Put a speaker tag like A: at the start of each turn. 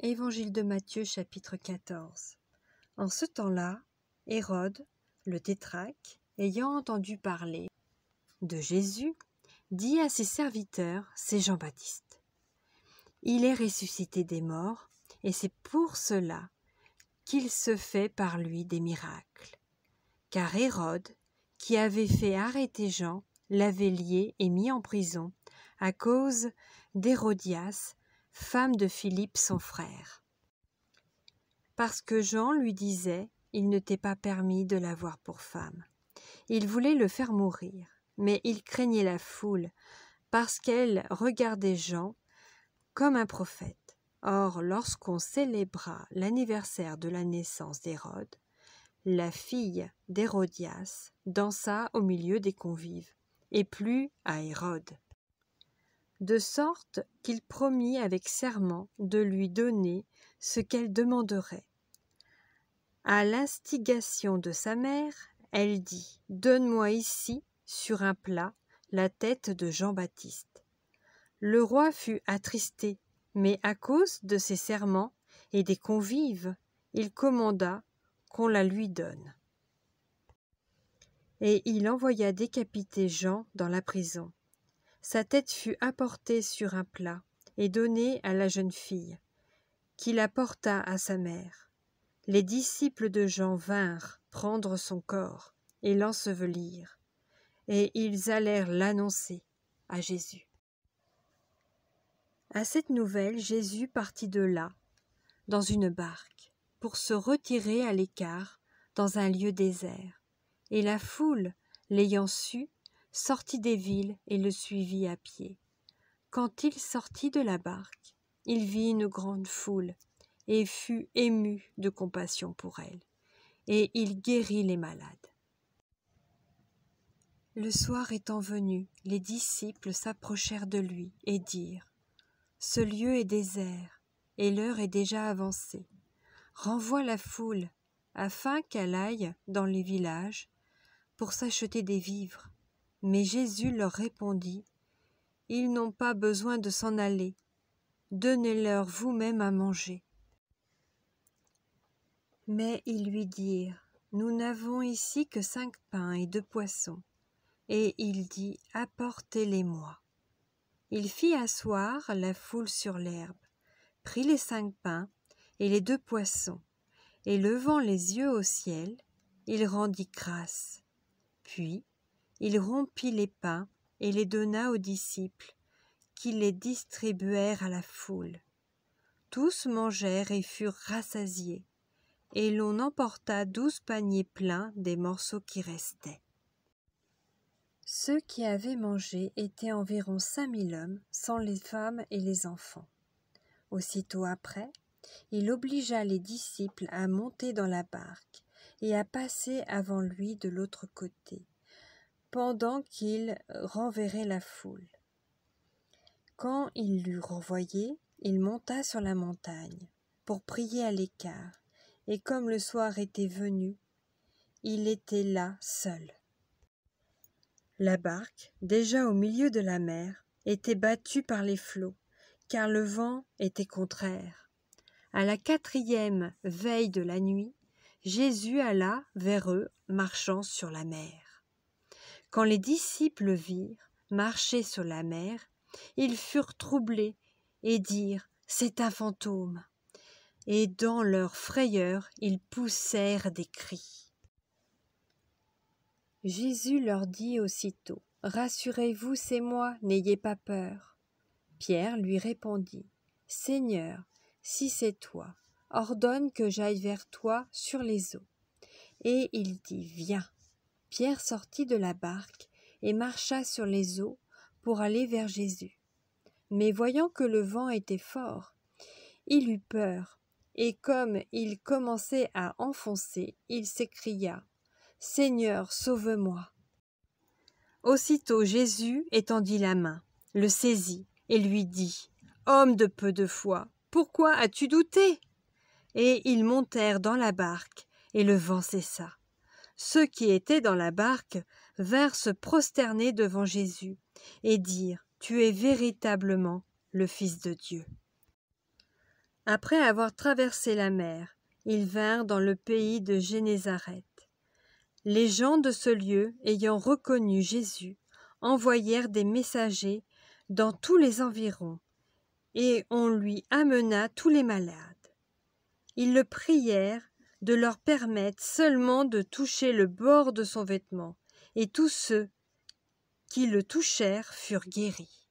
A: Évangile de Matthieu chapitre 14. En ce temps-là, Hérode, le tétrarque, ayant entendu parler de Jésus, dit à ses serviteurs, c'est Jean-Baptiste. Il est ressuscité des morts, et c'est pour cela qu'il se fait par lui des miracles. Car Hérode, qui avait fait arrêter Jean, l'avait lié et mis en prison à cause d'Hérodias, femme de Philippe son frère. Parce que Jean lui disait, il ne t'est pas permis de l'avoir pour femme. Il voulait le faire mourir, mais il craignait la foule, parce qu'elle regardait Jean comme un prophète. Or, lorsqu'on célébra l'anniversaire de la naissance d'Hérode, la fille d'Hérodias dansa au milieu des convives, et plut à Hérode, de sorte qu'il promit avec serment de lui donner ce qu'elle demanderait. À l'instigation de sa mère, elle dit « Donne-moi ici, sur un plat, la tête de Jean-Baptiste. » Le roi fut attristé, mais à cause de ses serments et des convives, il commanda qu'on la lui donne. Et il envoya décapiter Jean dans la prison. Sa tête fut apportée sur un plat et donnée à la jeune fille, qui la porta à sa mère. Les disciples de Jean vinrent prendre son corps et l'ensevelir, et ils allèrent l'annoncer à Jésus. À cette nouvelle, Jésus partit de là, dans une barque, pour se retirer à l'écart dans un lieu désert. Et la foule, l'ayant su, sortit des villes et le suivit à pied. Quand il sortit de la barque, il vit une grande foule et fut ému de compassion pour elle, et il guérit les malades. Le soir étant venu, les disciples s'approchèrent de lui et dirent « Ce lieu est désert, et l'heure est déjà avancée. Renvoie la foule, afin qu'elle aille dans les villages pour s'acheter des vivres. » Mais Jésus leur répondit « Ils n'ont pas besoin de s'en aller. Donnez-leur vous-même à manger. » Mais ils lui dirent « Nous n'avons ici que 5 pains et 2 poissons. » Et il dit « Apportez-les-moi. » Il fit asseoir la foule sur l'herbe, prit les 5 pains et les 2 poissons, et levant les yeux au ciel, il rendit grâce. Puis, il rompit les pains et les donna aux disciples, qui les distribuèrent à la foule. Tous mangèrent et furent rassasiés, et l'on emporta 12 paniers pleins des morceaux qui restaient. Ceux qui avaient mangé étaient environ 5000 hommes, sans les femmes et les enfants. Aussitôt après, il obligea les disciples à monter dans la barque et à passer avant lui de l'autre côté, pendant qu'il renverrait la foule. Quand il l'eut renvoyé, il monta sur la montagne pour prier à l'écart, et comme le soir était venu, il était là seul. La barque, déjà au milieu de la mer, était battue par les flots, car le vent était contraire. À la 4e veille de la nuit, Jésus alla vers eux, marchant sur la mer. Quand les disciples virent marcher sur la mer, ils furent troublés et dirent « C'est un fantôme !» Et dans leur frayeur, ils poussèrent des cris. Jésus leur dit aussitôt « Rassurez-vous, c'est moi, n'ayez pas peur. » Pierre lui répondit « Seigneur, si c'est toi, ordonne que j'aille vers toi sur les eaux. » Et il dit « Viens. » Pierre sortit de la barque et marcha sur les eaux pour aller vers Jésus. Mais voyant que le vent était fort, il eut peur, et comme il commençait à enfoncer, il s'écria « Seigneur, sauve-moi !» Aussitôt Jésus étendit la main, le saisit et lui dit « Homme de peu de foi, pourquoi as-tu douté ?» Et ils montèrent dans la barque, et le vent cessa. Ceux qui étaient dans la barque vinrent se prosterner devant Jésus et dirent « Tu es véritablement le Fils de Dieu. » Après avoir traversé la mer, ils vinrent dans le pays de Génézareth. Les gens de ce lieu, ayant reconnu Jésus, envoyèrent des messagers dans tous les environs, et on lui amena tous les malades. Ils le prièrent de leur permettre seulement de toucher le bord de son vêtement, et tous ceux qui le touchèrent furent guéris.